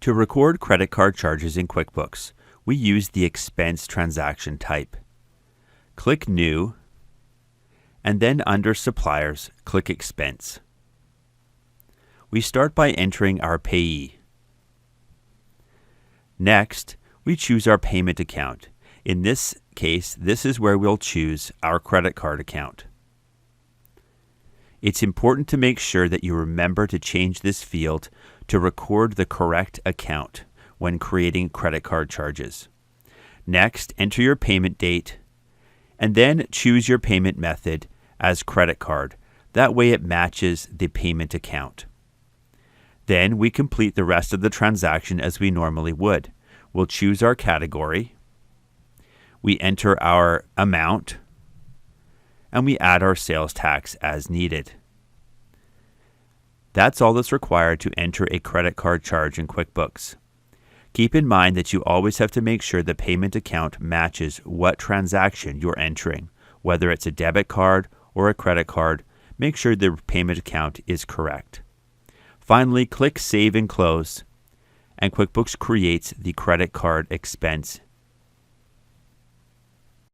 To record credit card charges in QuickBooks, we use the expense transaction type. Click New, and then under Suppliers, click Expense. We start by entering our payee. Next, we choose our payment account. In this case, this is where we'll choose our credit card account. It's important to make sure that you remember to change this field to record the correct account when creating credit card charges. Next, enter your payment date, and then choose your payment method as credit card. That way it matches the payment account. Then we complete the rest of the transaction as we normally would. We'll choose our category, we enter our amount, and we add our sales tax as needed. That's all that's required to enter a credit card charge in QuickBooks. Keep in mind that you always have to make sure the payment account matches what transaction you're entering. Whether it's a debit card or a credit card, make sure the payment account is correct. Finally, click Save and Close, and QuickBooks creates the credit card expense